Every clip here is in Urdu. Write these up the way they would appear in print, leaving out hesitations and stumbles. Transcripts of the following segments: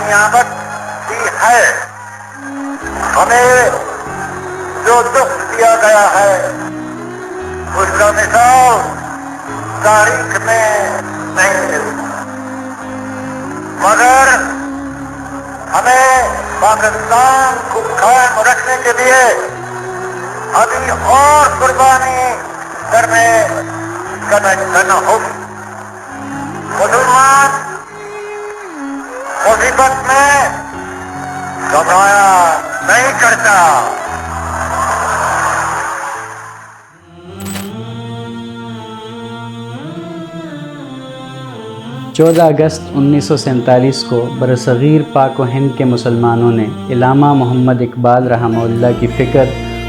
نعمت دی ہے. ہمیں جو دکھ دیا گیا ہے اس کا مثال تاریخ میں نہیں ملتا، مگر ہمیں پاکستان کو قائم رکھنے کے لیے ابھی اور قربانی کرنا ہوگی. مسلمان مصیبت میں گھبرایا نہیں کرتا. 14 اگست 1947 کو برصغیر پاک و ہند کے مسلمانوں نے علامہ محمد اقبال رحمہ اللہ کی فکر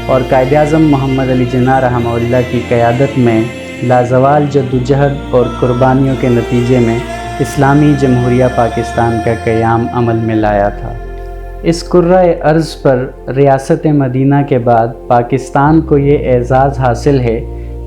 اور قائد اعظم محمد علی جناح رحمہ اللہ کی قیادت میں لازوال جدوجہد اور قربانیوں کے نتیجے میں اسلامی جمہوریہ پاکستان کا قیام عمل میں لایا تھا. اس کرۂ ارض پر ریاست مدینہ کے بعد پاکستان کو یہ اعزاز حاصل ہے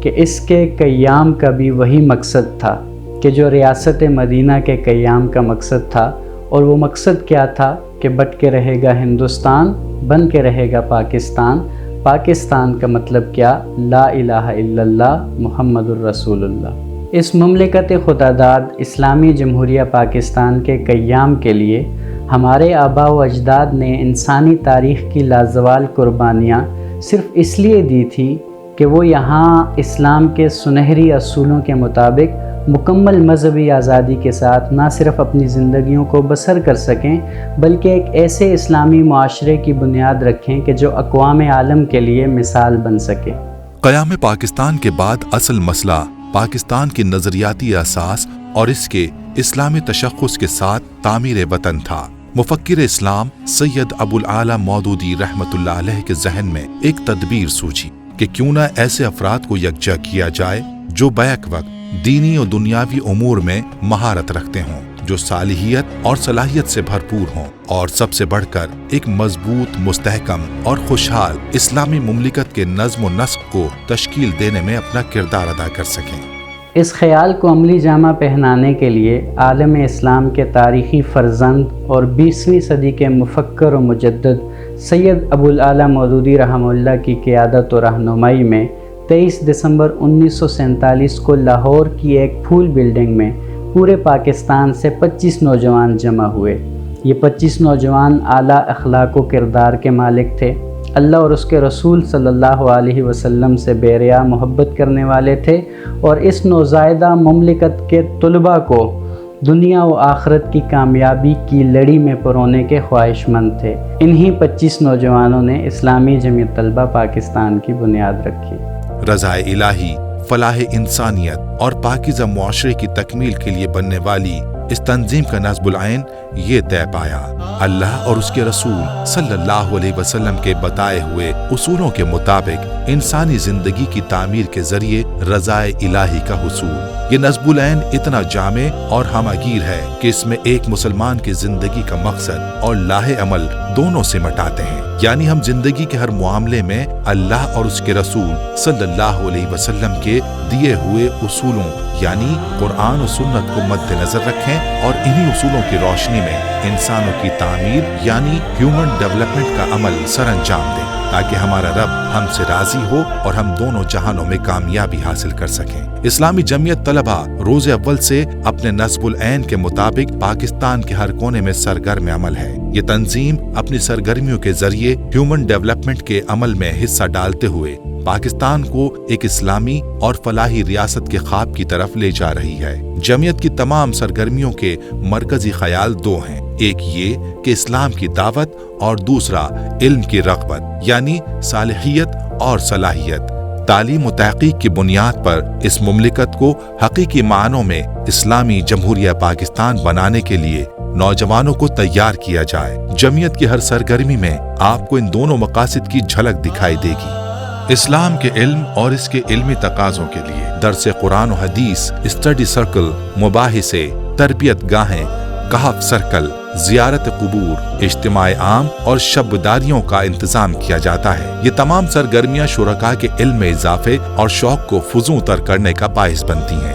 کہ اس کے قیام کا بھی وہی مقصد تھا کہ جو ریاست مدینہ کے قیام کا مقصد تھا، اور وہ مقصد کیا تھا کہ بٹ کے رہے گا ہندوستان، بن کے رہے گا پاکستان. پاکستان کا مطلب کیا؟ لا الہ الا اللہ محمد الرسول اللہ. اس مملکت خداداد اسلامی جمہوریہ پاکستان کے قیام کے لیے ہمارے آباء و اجداد نے انسانی تاریخ کی لازوال قربانیاں صرف اس لیے دی تھی کہ وہ یہاں اسلام کے سنہری اصولوں کے مطابق مکمل مذہبی آزادی کے ساتھ نہ صرف اپنی زندگیوں کو بسر کر سکیں بلکہ ایک ایسے اسلامی معاشرے کی بنیاد رکھیں کہ جو اقوام عالم کے لیے مثال بن سکے. قیام پاکستان کے بعد اصل مسئلہ پاکستان کی نظریاتی اساس اور اس کے اسلامی تشخص کے ساتھ تعمیر وطن تھا. مفکر اسلام سید ابوالعالی مودودی رحمۃ اللہ علیہ کے ذہن میں ایک تدبیر سوچی کہ کیوں نہ ایسے افراد کو یکجا کیا جائے جو بیک وقت دینی اور دنیاوی امور میں مہارت رکھتے ہوں، جو صالحیت اور صلاحیت سے بھرپور ہوں، اور سب سے بڑھ کر ایک مضبوط، مستحکم اور خوشحال اسلامی مملکت کے نظم و نسق کو تشکیل دینے میں اپنا کردار ادا کر سکیں. اس خیال کو عملی جامہ پہنانے کے لیے عالم اسلام کے تاریخی فرزند اور 20ویں صدی کے مفکر و مجدد سید ابوالعالی مودودی رحمہ اللہ کی قیادت و رہنمائی میں 23 دسمبر 1947 کو لاہور کی ایک پھول بلڈنگ میں پورے پاکستان سے 25 نوجوان جمع ہوئے. یہ 25 نوجوان اعلیٰ اخلاق و کردار کے مالک تھے، اللہ اور اس کے رسول صلی اللہ علیہ وسلم سے بے ریا محبت کرنے والے تھے، اور اس نوزائیدہ مملکت کے طلباء کو دنیا و آخرت کی کامیابی کی لڑی میں پرونے کے خواہش مند تھے. انہی 25 نوجوانوں نے اسلامی جمعیت طلبہ پاکستان کی بنیاد رکھی. رضا الہی، فلاح انسانیت اور پاکیزہ معاشرے کی تکمیل کے لیے بننے والی اس تنظیم کا نصب العین یہ طے پایا: اللہ اور اس کے رسول صلی اللہ علیہ وسلم کے بتائے ہوئے اصولوں کے مطابق انسانی زندگی کی تعمیر کے ذریعے رضا الہی کا حصول. یہ نصب العین اتنا جامع اور ہمہ گیر ہے کہ اس میں ایک مسلمان کی زندگی کا مقصد اور لاہ عمل دونوں سے مٹاتے ہیں. یعنی ہم زندگی کے ہر معاملے میں اللہ اور اس کے رسول صلی اللہ علیہ وسلم کے دیے ہوئے اصولوں یعنی قرآن و سنت کو مد نظر رکھیں اور انہی اصولوں کی روشنی میں انسانوں کی تعمیر یعنی ہیومن ڈیولپمنٹ کا عمل سر انجام دیں، تاکہ ہمارا رب ہم سے راضی ہو اور ہم دونوں جہانوں میں کامیابی حاصل کر سکیں. اسلامی جمعیت طلبہ روز اول سے اپنے نصب العین کے مطابق پاکستان کے ہر کونے میں سرگرم عمل ہے. یہ تنظیم اپنی سرگرمیوں کے ذریعے ہیومن ڈیولپمنٹ کے عمل میں حصہ ڈالتے ہوئے پاکستان کو ایک اسلامی اور فلاحی ریاست کے خواب کی طرف لے جا رہی ہے. جمعیت کی تمام سرگرمیوں کے مرکزی خیال دو ہیں: ایک یہ کہ اسلام کی دعوت اور دوسرا علم کی رغبت یعنی صالحیت اور صلاحیت. تعلیم و تحقیق کی بنیاد پر اس مملکت کو حقیقی معنوں میں اسلامی جمہوریہ پاکستان بنانے کے لیے نوجوانوں کو تیار کیا جائے. جمعیت کی ہر سرگرمی میں آپ کو ان دونوں مقاصد کی جھلک دکھائی دے گی. اسلام کے علم اور اس کے علمی تقاضوں کے لیے درس قرآن و حدیث، اسٹڈی سرکل، مباحثے، تربیت گاہیں، کہف سرکل، زیارت قبور، اجتماع عام اور شبداریوں کا انتظام کیا جاتا ہے. یہ تمام سرگرمیاں شرکاء کے علم میں اضافے اور شوق کو فزوں تر کرنے کا باعث بنتی ہیں.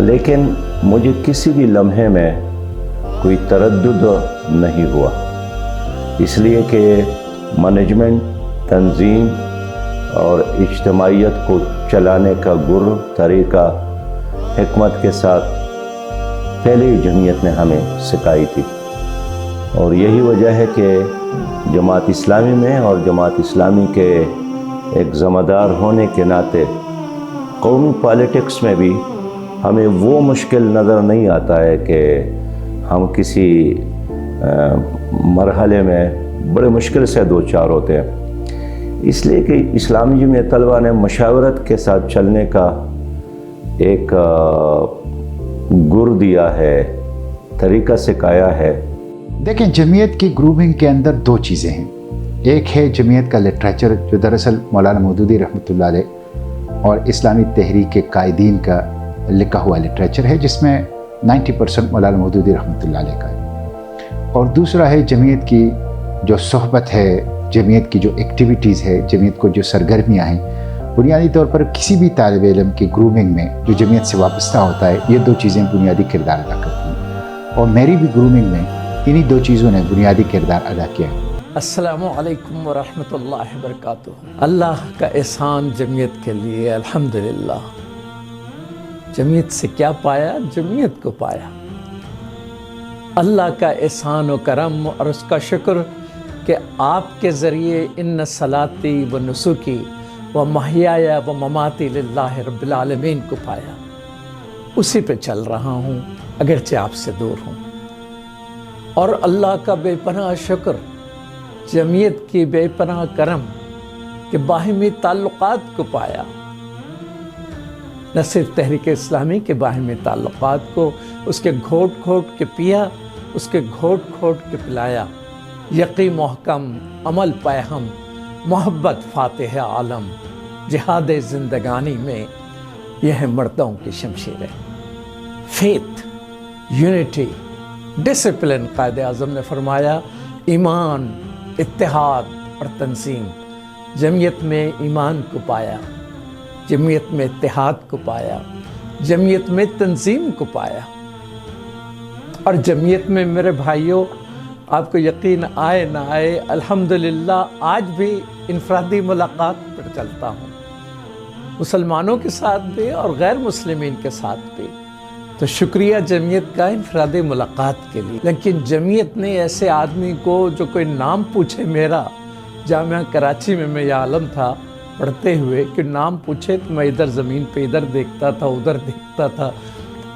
لیکن مجھے کسی بھی لمحے میں کوئی تردد نہیں ہوا، اس لیے کہ مینجمنٹ، تنظیم اور اجتماعیت کو چلانے کا گر طریقہ حکمت کے ساتھ پہلے جمعیت نے ہمیں سکھائی تھی، اور یہی وجہ ہے کہ جماعت اسلامی میں اور جماعت اسلامی کے ایک ذمہ دار ہونے کے ناطے قومی پالیٹکس میں بھی ہمیں وہ مشکل نظر نہیں آتا ہے کہ ہم کسی مرحلے میں بڑے مشکل سے دو چار ہوتے ہیں، اس لیے کہ اسلامی جمعیت طلبہ نے مشاورت کے ساتھ چلنے کا ایک گر دیا ہے، طریقہ سکھایا ہے۔ دیکھیں، جمعیت کی گرومنگ کے اندر دو چیزیں ہیں۔ ایک ہے جمعیت کا لٹریچر، جو دراصل مولانا مودودی رحمۃ اللہ علیہ اور اسلامی تحریک کے قائدین کا لکھا ہوا لٹریچر ہے، جس میں 90% مولانا مودودی رحمۃ اللہ علیہ کا ہے۔ اور دوسرا ہے جمعیت کی جو صحبت ہے، جمعیت کی جو ایکٹیویٹیز ہے، جمعیت کو جو سرگرمیاں ہیں، بنیادی طور پر کسی بھی طالب علم کی گرومنگ میں جو جمعیت سے وابستہ ہوتا ہے، یہ دو چیزیں بنیادی کردار ادا کرتی ہیں، اور میری بھی گرومنگ میں انہی دو چیزوں نے بنیادی کردار ادا کیا ہے۔ السلام علیکم ورحمۃ اللہ وبرکاتہ۔ اللہ کا احسان جمعیت کے لیے الحمدللہ۔ جمعیت سے کیا پایا؟ جمعیت کو پایا۔ اللہ کا احسان و کرم اور اس کا شکر کہ آپ کے ذریعے ان صلاتی و نسکی و محیای و مماتی للہ رب العالمین کو پایا، اسی پہ چل رہا ہوں اگرچہ آپ سے دور ہوں۔ اور اللہ کا بے پناہ شکر، جمعیت کی بے پناہ کرم کہ باہمی تعلقات کو پایا، نہ صرف تحریک اسلامی کے باہمی تعلقات کو، اس کے گھوٹ گھوٹ کے پیا، اس کے گھوٹ گھوٹ کے پلایا۔ یقی محکم، عمل پیہم، محبت فاتح عالم، جہاد زندگانی میں یہ ہے مردوں کی شمشیریں۔ Faith, unity, discipline, Quaid Azam نے فرمایا، ایمان، اتحاد اور تنظیم۔ جمعیت میں ایمان کو پایا، جمعیت میں اتحاد کو پایا، جمعیت میں تنظیم کو پایا، اور جمعیت میں میرے بھائیوں، آپ کو یقین آئے نہ آئے، الحمدللہ آج بھی انفرادی ملاقات پر چلتا ہوں، مسلمانوں کے ساتھ بھی اور غیر مسلمین کے ساتھ بھی۔ تو شکریہ جمعیت کا انفرادی ملاقات کے لیے۔ لیکن جمعیت نے ایسے آدمی کو جو کوئی نام پوچھے میرا، جامعہ کراچی میں یہ عالم تھا پڑھتے ہوئے، کہ نام پوچھے تو میں ادھر زمین پہ ادھر دیکھتا تھا، ادھر دیکھتا تھا،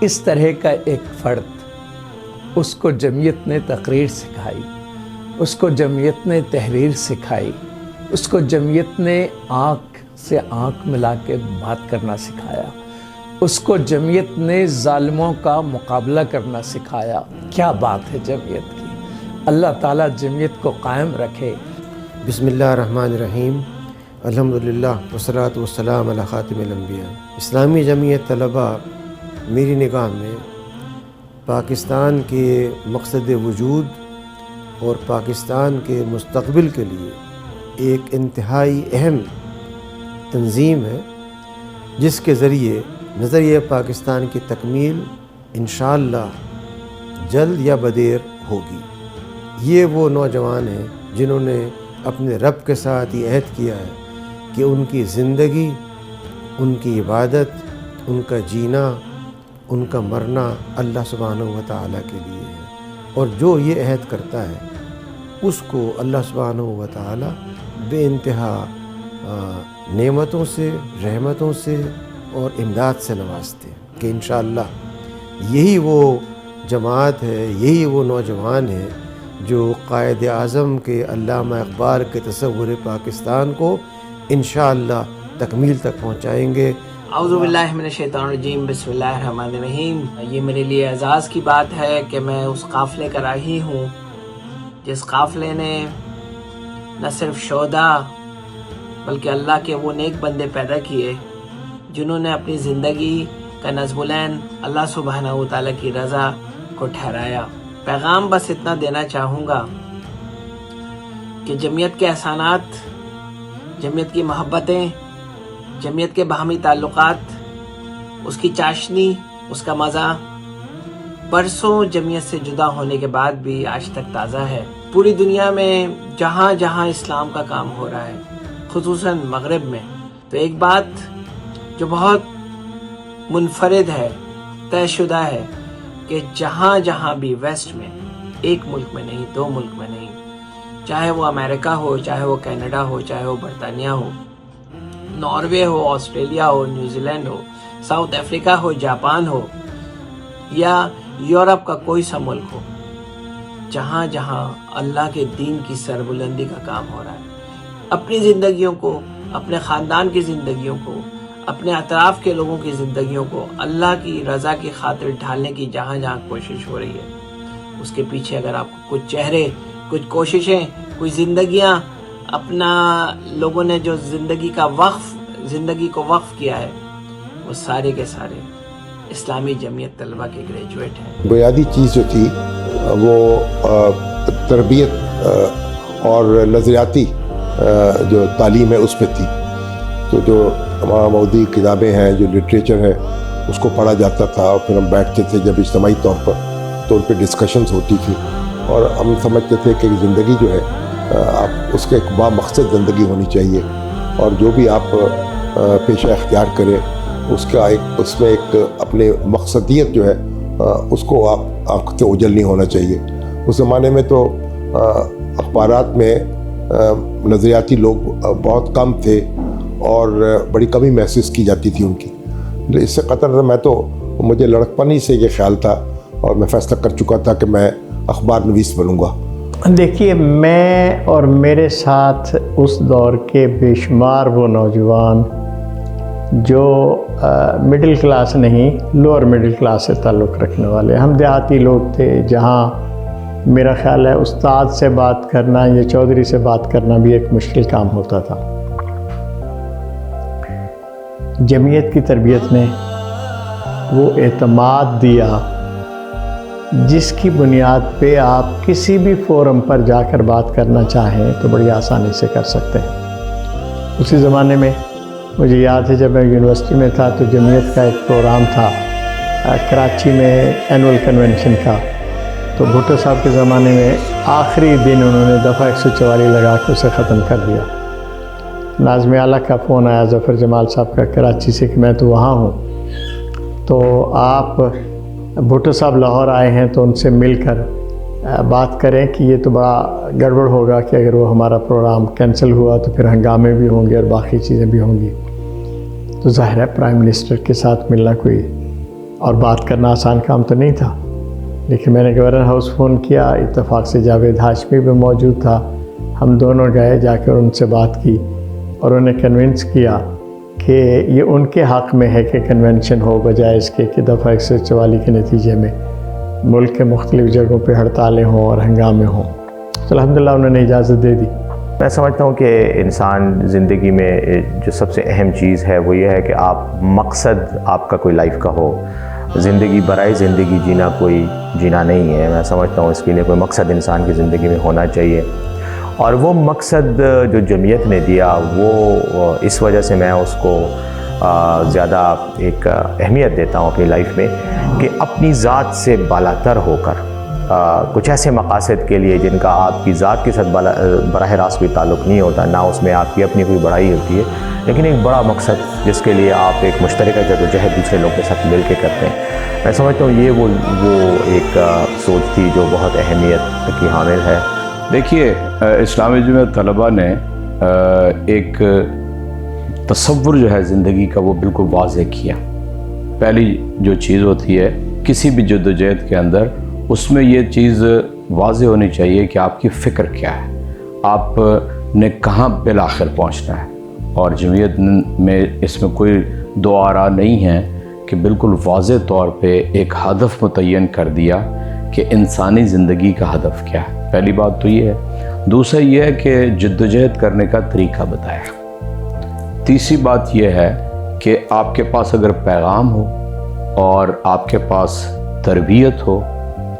اس طرح کا ایک فرد، اس کو جمعیت نے تقریر سکھائی، اس کو جمعیت نے تحریر سکھائی، اس کو جمعیت نے آنکھ سے آنکھ ملا کے بات کرنا سکھایا، اس کو جمعیت نے ظالموں کا مقابلہ کرنا سکھایا۔ کیا بات ہے جمعیت کی! اللہ تعالیٰ جمعیت کو قائم رکھے۔ بسم اللہ الرحمن الرحیم، الحمدللہ والصلاۃ والسلام علی خاتم الانبیاء۔ اسلامی جمعیت طلبہ میری نگاہ میں پاکستان کے مقصد وجود اور پاکستان کے مستقبل کے لیے ایک انتہائی اہم تنظیم ہے، جس کے ذریعے نظریہ پاکستان کی تکمیل انشاءاللہ جلد یا بدیر ہوگی۔ یہ وہ نوجوان ہیں جنہوں نے اپنے رب کے ساتھ یہ عہد کیا ہے کہ ان کی زندگی، ان کی عبادت، ان کا جینا، ان کا مرنا اللہ سبحانہ و تعالیٰ کے لیے ہے، اور جو یہ عہد کرتا ہے اس کو اللہ سبحانہ و تعالیٰ بے انتہا نعمتوں سے، رحمتوں سے اور امداد سے نوازتے ہیں، کہ انشاءاللہ یہی وہ جماعت ہے، یہی وہ نوجوان ہیں جو قائد اعظم کے علامہ اقبال کے تصور پاکستان کو انشاءاللہ تکمیل تک پہنچائیں گے۔ اعوذ باللہ من الشیطان الرجیم، بسم اللہ الرحمن الرحیم۔ یہ میرے لیے اعزاز کی بات ہے کہ میں اس قافلے کا راہی ہوں جس قافلے نے نہ صرف شہداء بلکہ اللہ کے وہ نیک بندے پیدا کیے جنہوں نے اپنی زندگی کا نظم العین اللہ سبحانہ و تعالیٰ کی رضا کو ٹھہرایا۔ پیغام بس اتنا دینا چاہوں گا کہ جمعیت کے احسانات، جمعیت کی محبتیں، جمعیت کے باہمی تعلقات، اس کی چاشنی اس کا مزہ برسوں جمعیت سے جدا ہونے کے بعد بھی آج تک تازہ ہے۔ پوری دنیا میں جہاں جہاں اسلام کا کام ہو رہا ہے، خصوصاً مغرب میں، تو ایک بات جو بہت منفرد ہے، طے شدہ ہے، کہ جہاں جہاں بھی ویسٹ میں، ایک ملک میں نہیں، دو ملک میں نہیں، چاہے وہ امریکہ ہو، چاہے وہ کینیڈا ہو، چاہے وہ برطانیہ ہو، ناروے ہو، آسٹریلیا ہو، نیوزی لینڈ ہو، ساؤتھ افریقہ ہو، جاپان ہو، یا یورپ کا کوئی سا ملک ہو، جہاں جہاں اللہ کے دین کی سربلندی کا کام ہو رہا ہے، اپنی زندگیوں کو، اپنے خاندان کی زندگیوں کو، اپنے اطراف کے لوگوں کی زندگیوں کو اللہ کی رضا کی خاطر ڈھالنے کی جہاں جہاں کوشش ہو رہی ہے، اس کے پیچھے اگر آپ کو کچھ چہرے، کچھ کوششیں، کچھ زندگیاں، اپنا لوگوں نے جو زندگی کو وقف کیا ہے، وہ سارے کے سارے اسلامی جمعیت طلبہ کے گریجویٹ ہیں۔ بنیادی چیز جو تھی وہ تربیت اور نظریاتی جو تعلیم ہے اس پہ تھی۔ تو جو تمام مودی کتابیں ہیں، جو لٹریچر ہے، اس کو پڑھا جاتا تھا، اور پھر ہم بیٹھتے تھے جب اجتماعی طور پہ ڈسکشنز ہوتی تھی، اور ہم سمجھتے تھے کہ زندگی جو ہے آپ اس کے ایک با مقصد زندگی ہونی چاہیے، اور جو بھی آپ پیشہ اختیار کریں اس میں ایک اپنے مقصدیت جو ہے اس کو آپ سے اوجھل نہیں ہونا چاہیے۔ اس زمانے میں تو اخبارات میں نظریاتی لوگ بہت کم تھے، اور بڑی کمی محسوس کی جاتی تھی ان کی۔ اس سے قطر مجھے لڑکپن ہی سے یہ خیال تھا، اور میں فیصلہ کر چکا تھا کہ میں اخبار نویس بنوں گا۔ دیکھیے، میں اور میرے ساتھ اس دور کے بے شمار وہ نوجوان جو مڈل کلاس نہیں، لوور مڈل کلاس سے تعلق رکھنے والے، ہم دیہاتی لوگ تھے، جہاں میرا خیال ہے استاد سے بات کرنا یا چودھری سے بات کرنا بھی ایک مشکل کام ہوتا تھا۔ جمعیت کی تربیت نے وہ اعتماد دیا جس کی بنیاد پہ آپ کسی بھی فورم پر جا کر بات کرنا چاہیں تو بڑی آسانی سے کر سکتے ہیں۔ اسی زمانے میں مجھے یاد ہے جب میں یونیورسٹی میں تھا تو جمعیت کا ایک پروگرام تھا کراچی میں اینول کنونشن کا، تو بھٹو صاحب کے زمانے میں آخری دن انہوں نے دفعہ 144 لگا کے اسے ختم کر دیا۔ ناظم اعلیٰ کا فون آیا ظفر جمال صاحب کا کراچی سے کہ میں تو وہاں ہوں، تو آپ بھٹو صاحب لاہور آئے ہیں تو ان سے مل کر بات کریں کہ یہ تو بڑا گڑبڑ ہوگا کہ اگر وہ ہمارا پروگرام کینسل ہوا تو پھر ہنگامے بھی ہوں گے اور باقی چیزیں بھی ہوں گی۔ تو ظاہر ہے پرائم منسٹر کے ساتھ ملنا کوئی اور بات کرنا آسان کام تو نہیں تھا، لیکن میں نے گورنر ہاؤس فون کیا، اتفاق سے جاوید ہاشمی بھی موجود تھا، ہم دونوں گئے، جا کر ان سے بات کی اور انہیں کنونس کیا کہ یہ ان کے حق میں ہے کہ کنونشن ہو، بجائے اس کے کہ دفعہ 144 کے نتیجے میں ملک کے مختلف جگہوں پہ ہڑتالیں ہوں اور ہنگامے ہوں۔ تو الحمدللہ انہوں نے اجازت دے دی۔ میں سمجھتا ہوں کہ انسان زندگی میں جو سب سے اہم چیز ہے وہ یہ ہے کہ آپ مقصد آپ کا کوئی لائف کا ہو۔ زندگی برائے زندگی جینا کوئی جینا نہیں ہے، میں سمجھتا ہوں اس کے لیے کوئی مقصد انسان کی زندگی میں ہونا چاہیے، اور وہ مقصد جو جمعیت نے دیا وہ اس وجہ سے میں اس کو زیادہ ایک اہمیت دیتا ہوں اپنی لائف میں، کہ اپنی ذات سے بالاتر ہو کر کچھ ایسے مقاصد کے لیے جن کا آپ کی ذات کے ساتھ براہ راست کوئی تعلق نہیں ہوتا، نہ اس میں آپ کی اپنی کوئی بڑائی ہوتی ہے، لیکن ایک بڑا مقصد جس کے لیے آپ ایک مشترکہ جدوجہد دوسرے لوگوں کے ساتھ مل کے کرتے ہیں۔ میں سمجھتا ہوں یہ وہ ایک سوچ تھی جو بہت اہمیت کی حامل ہے۔ دیکھیے، اسلامی جمعیت طلبہ نے ایک تصور جو ہے زندگی کا وہ بالکل واضح کیا۔ پہلی جو چیز ہوتی ہے کسی بھی جدوجہد کے اندر، اس میں یہ چیز واضح ہونی چاہیے کہ آپ کی فکر کیا ہے، آپ نے کہاں بالآخر پہنچنا ہے۔ اور جمعیت میں اس میں کوئی دو آرا نہیں ہے کہ بالکل واضح طور پہ ایک ہدف متعین کر دیا کہ انسانی زندگی کا ہدف کیا ہے۔ پہلی بات تو یہ ہے۔ دوسرا یہ ہے کہ جدوجہد کرنے کا طریقہ بتایا۔ تیسری بات یہ ہے کہ آپ کے پاس اگر پیغام ہو اور آپ کے پاس تربیت ہو،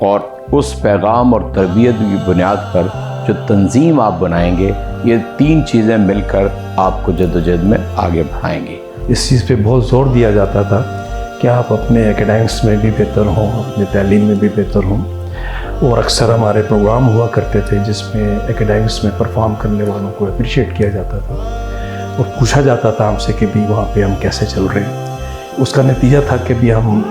اور اس پیغام اور تربیت کی بنیاد پر جو تنظیم آپ بنائیں گے، یہ تین چیزیں مل کر آپ کو جدوجہد میں آگے بڑھائیں گی۔ اس چیز پہ بہت زور دیا جاتا تھا کہ آپ اپنے ایکیڈمکس میں بھی بہتر ہوں، اپنی تعلیم میں بھی بہتر ہوں. اور اکثر ہمارے پروگرام ہوا کرتے تھے جس میں ایکیڈمکس میں پرفارم کرنے والوں کو اپریشیٹ کیا جاتا تھا اور پوچھا جاتا تھا ہم سے کہ بھی وہاں پہ ہم کیسے چل رہے ہیں. اس کا نتیجہ تھا کہ بھی ہم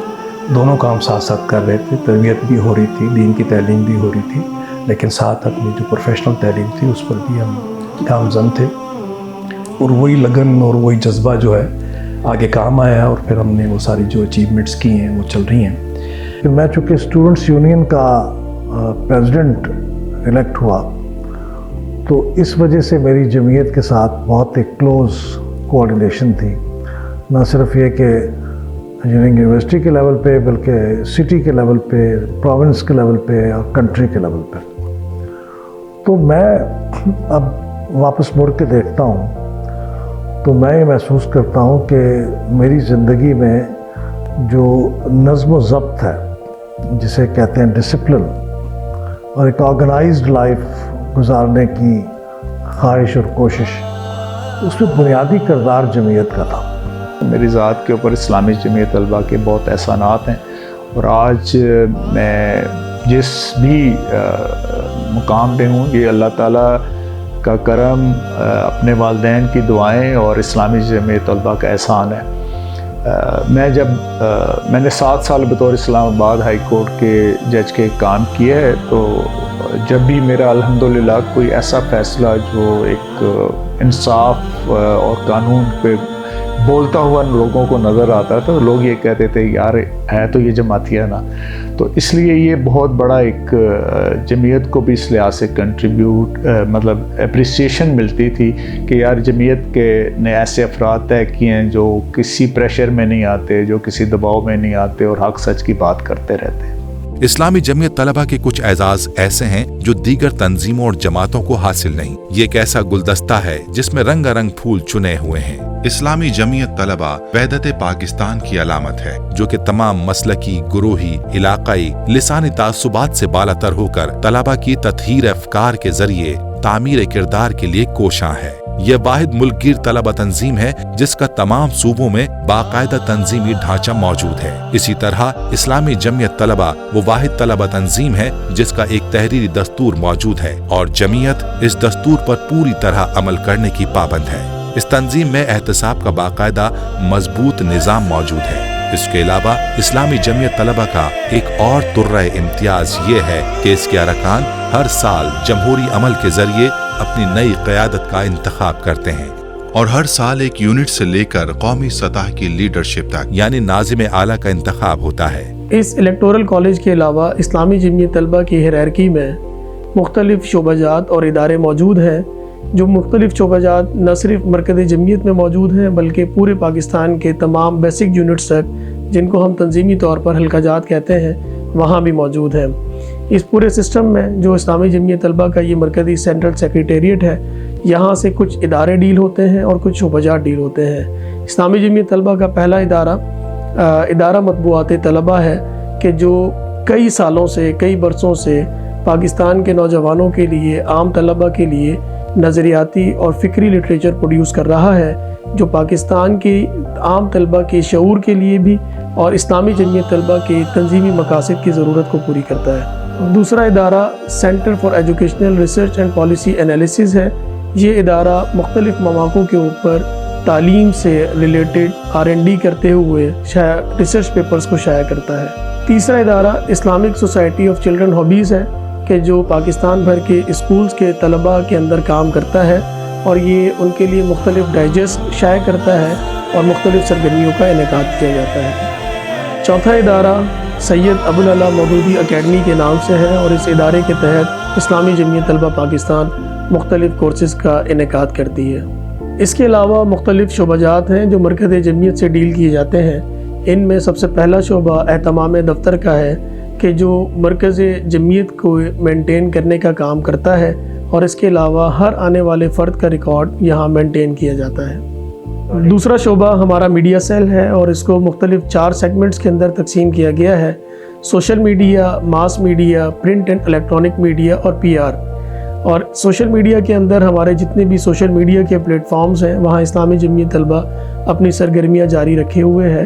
دونوں کام ساتھ ساتھ کر رہے تھے. تربیت بھی ہو رہی تھی، دین کی تعلیم بھی ہو رہی تھی، لیکن ساتھ اپنی جو پروفیشنل تعلیم تھی اس پر بھی ہم گامزن تھے. اور وہی لگن اور وہی جذبہ جو ہے آگے کام آیا اور پھر ہم نے وہ ساری جو اچیومنٹس کی ہیں وہ چل رہی ہیں. پھر میں چونکہ اسٹوڈنٹس یونین کا پریزیڈنٹ الیکٹ ہوا تو اس وجہ سے میری جمعیت کے ساتھ بہت ایک کلوز کوآرڈینیشن تھی. نہ صرف یہ کہ انجینئرنگ یونیورسٹی کے لیول پہ بلکہ سٹی کے لیول پہ، پروونس کے لیول پہ اور کنٹری کے لیول پہ. تو میں اب واپس مڑ کے دیکھتا ہوں تو میں یہ محسوس کرتا ہوں کہ میری زندگی میں جو نظم و ضبط ہے، جسے کہتے ہیں ڈسپلن، اور ایک آرگنائزڈ لائف گزارنے کی خواہش اور کوشش، اس میں بنیادی کردار جمعیت کا تھا. میری ذات کے اوپر اسلامی جمعیت طلبہ کے بہت احسانات ہیں، اور آج میں جس بھی مقام پہ ہوں یہ اللہ تعالیٰ کا کرم، اپنے والدین کی دعائیں اور اسلامی جمعیت طلبہ کا احسان ہے. میں نے 7 سال بطور اسلام آباد ہائی کورٹ کے جج کے کام کیا ہے، تو جب بھی میرا الحمدللہ کوئی ایسا فیصلہ جو ایک انصاف اور قانون پہ بولتا ہوا لوگوں کو نظر آتا تھا، لوگ یہ کہتے تھے یار ہے تو یہ جماعتی ہے نا. تو اس لیے یہ بہت بڑا ایک جمعیت کو بھی اس لحاظ سے کنٹریبیوٹ مطلب اپریسیشن ملتی تھی کہ یار جمعیت کے نے ایسے افراد طے کیے ہیں جو کسی پریشر میں نہیں آتے، جو کسی دباؤ میں نہیں آتے اور حق سچ کی بات کرتے رہتے ہیں. اسلامی جمعیت طلبہ کے کچھ اعزاز ایسے ہیں جو دیگر تنظیموں اور جماعتوں کو حاصل نہیں. یہ ایک ایسا گلدستہ ہے جس میں رنگا رنگ پھول چنے ہوئے ہیں. اسلامی جمعیت طلبہ وحدت پاکستان کی علامت ہے، جو کہ تمام مسلکی، گروہی، علاقائی، لسانی تعصبات سے بالا تر ہو کر طلبہ کی تطہیر افکار کے ذریعے تعمیر کردار کے لیے کوشاں ہے. یہ واحد ملک گیر طلبہ تنظیم ہے جس کا تمام صوبوں میں باقاعدہ تنظیمی ڈھانچہ موجود ہے. اسی طرح اسلامی جمعیت طلبہ وہ واحد طلبہ تنظیم ہے جس کا ایک تحریری دستور موجود ہے اور جمعیت اس دستور پر پوری طرح عمل کرنے کی پابند ہے. اس تنظیم میں احتساب کا باقاعدہ مضبوط نظام موجود ہے. اس کے علاوہ اسلامی جمعیت طلبہ کا ایک اور طرہ امتیاز یہ ہے کہ اس کے ارکان ہر سال جمہوری عمل کے ذریعے اپنی نئی قیادت کا انتخاب کرتے ہیں اور ہر سال ایک یونٹ سے لے کر قومی سطح کی لیڈرشپ تک یعنی ناظم اعلیٰ کا انتخاب ہوتا ہے. اس الیکٹورل کالج کے علاوہ اسلامی جمعیت طلبہ کی ہیرارکی میں مختلف شعبہ جات اور ادارے موجود ہیں، جو مختلف شعبہ جات نہ صرف مرکز جمعیت میں موجود ہیں بلکہ پورے پاکستان کے تمام بیسک یونٹس تک، جن کو ہم تنظیمی طور پر حلقہ جات کہتے ہیں، وہاں بھی موجود ہیں. اس پورے سسٹم میں جو اسلامی جمعیت طلبہ کا یہ مرکزی سینٹرل سیکریٹریٹ ہے، یہاں سے کچھ ادارے ڈیل ہوتے ہیں اور کچھ شعبہ جات ڈیل ہوتے ہیں. اسلامی جمعیت طلبہ کا پہلا ادارہ مطبوعات طلبہ ہے کہ جو کئی سالوں سے، کئی برسوں سے پاکستان کے نوجوانوں کے لیے، عام طلبہ کے لیے نظریاتی اور فکری لٹریچر پروڈیوس کر رہا ہے، جو پاکستان کی عام طلبہ کے شعور کے لیے بھی اور اسلامی جمعیت طلبہ کے تنظیمی مقاصد کی ضرورت کو پوری کرتا ہے. دوسرا ادارہ centre for educational research and policy analysis ہے. یہ ادارہ مختلف مواقع کے اوپر تعلیم سے ریلیٹڈ R&D کرتے ہوئے ریسرچ پیپرز کو شائع کرتا ہے. تیسرا ادارہ Islamic society of children hobbies ہے کہ جو پاکستان بھر کے اسکولز کے طلباء کے اندر کام کرتا ہے اور یہ ان کے لیے مختلف ڈائجسٹ شائع کرتا ہے اور مختلف سرگرمیوں کا انعقاد کیا جاتا ہے. چوتھا ادارہ سید ابوالعلا مودودی اکیڈمی کے نام سے ہے اور اس ادارے کے تحت اسلامی جمعیت طلبہ پاکستان مختلف کورسز کا انعقاد کرتی ہے. اس کے علاوہ مختلف شعبہ جات ہیں جو مرکز جمعیت سے ڈیل کیے جاتے ہیں. ان میں سب سے پہلا شعبہ اہتمام دفتر کا ہے کہ جو مرکز جمعیت کو مینٹین کرنے کا کام کرتا ہے اور اس کے علاوہ ہر آنے والے فرد کا ریکارڈ یہاں مینٹین کیا جاتا ہے. دوسرا شعبہ ہمارا میڈیا سیل ہے اور اس کو مختلف 4 سیگمنٹس کے اندر تقسیم کیا گیا ہے: social media, mass media, print and electronic media اور PR. اور سوشل میڈیا کے اندر ہمارے جتنے بھی سوشل میڈیا کے پلیٹ فارمز ہیں وہاں اسلامی جمعیت طلبہ اپنی سرگرمیاں جاری رکھے ہوئے ہے.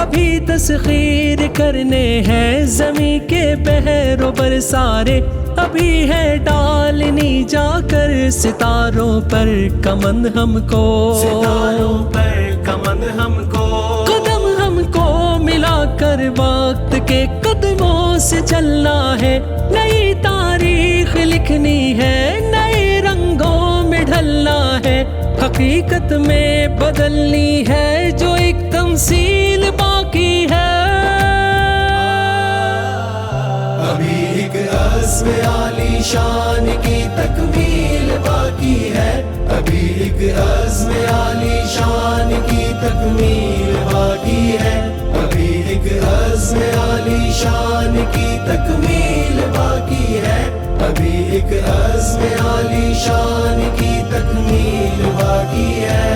ابھی تسخیر کرنے ہیں زمین کے بحر و بر سارے، ابھی ہے ڈالنی جا کر ستاروں پر کمند ہم کو، ستاروں پر کمند ہم کو، قدم ہم کو ملا کر وقت کے قدموں سے چلنا ہے، نئی تاریخ لکھنی ہے، نئے رنگوں میں ڈھلنا ہے، حقیقت میں بدلنی ہے جو ایک تمثیل باقی ہے، ابھی ایک عزم عالی شان کی تکمیل باقی ہے، ابھی ایک عزم عالی شان کی تکمیل باقی ہے، ابھی ایک عزم عالی شان کی تکمیل باقی ہے، ابھی ایک عزم عالی شان کی تکمیل باقی ہے۔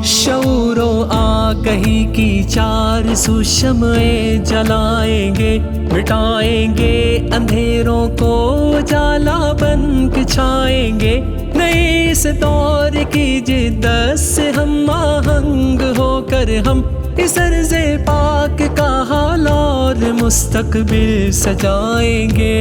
شعور و آگہی کی چار سو شمعیں جلائیں گے، مٹائیں گے اندھیروں کو اجالا بن کے چھائیں گے، نئے اس دور کی جدت سے ہم آہنگ ہو کر ہم اس عرض پاک کا حال اور مستقبل سجائیں گے،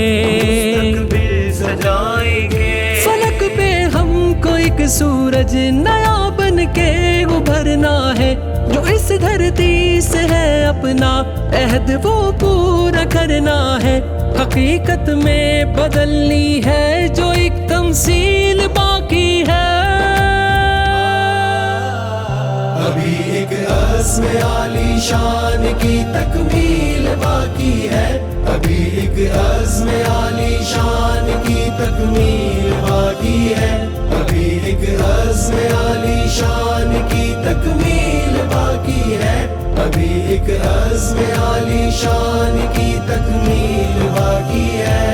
مستقبل سجائیں گے، فلک پہ ہم کو ایک سورج نیا بن کے ابھرنا ہے، جو اس دھرتی سے ہے اپنا عہد وہ پورا کرنا ہے، حقیقت میں بدلنی ہے جو ایک تمثیل باقی ہے، ابھی ایک عزم عالی شان کی تکمیل باقی ہے، ابھی ایک عزم عالی شان کی تکمیل باقی ہے، ابھی ایک عزم عالی شان کی تکمیل باقی ہے، ابھی ایک عزم عالی شان کی تکمیل باقی ہے۔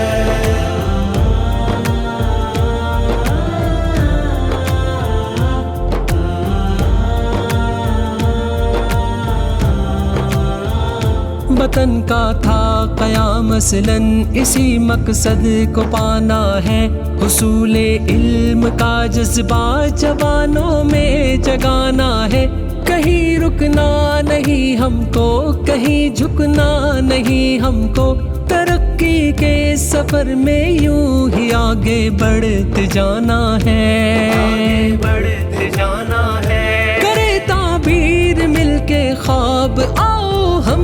وطن کا تھا قیام مثلاً اسی مقصد کو پانا ہے، حصول علم کا جذبہ جوانوں میں جگانا ہے، کہیں رکنا نہیں ہم کو، کہیں جھکنا نہیں ہم کو، ترقی کے سفر میں یوں ہی آگے بڑھتے جانا ہے، آگے بڑھتے جانا ہے، کرے تعبیر مل کے خواب آؤ ہم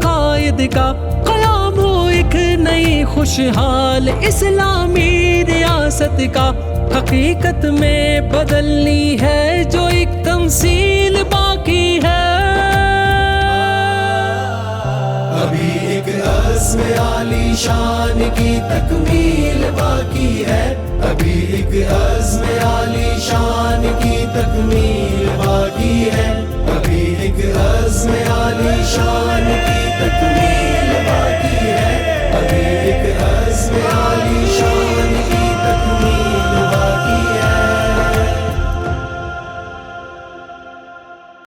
قائد کا، قیام ہو ایک نئی خوشحال اسلامی ریاست کا، حقیقت میں بدلنی ہے جو ایک تمثیل باقی ہے، ابھی ایک عزم عالی شان کی تکمیل باقی ہے، ابھی ایک عزم عالی شان کی تکمیل باقی ہے، ابھی ایک عزم عالی شان کی تکمیل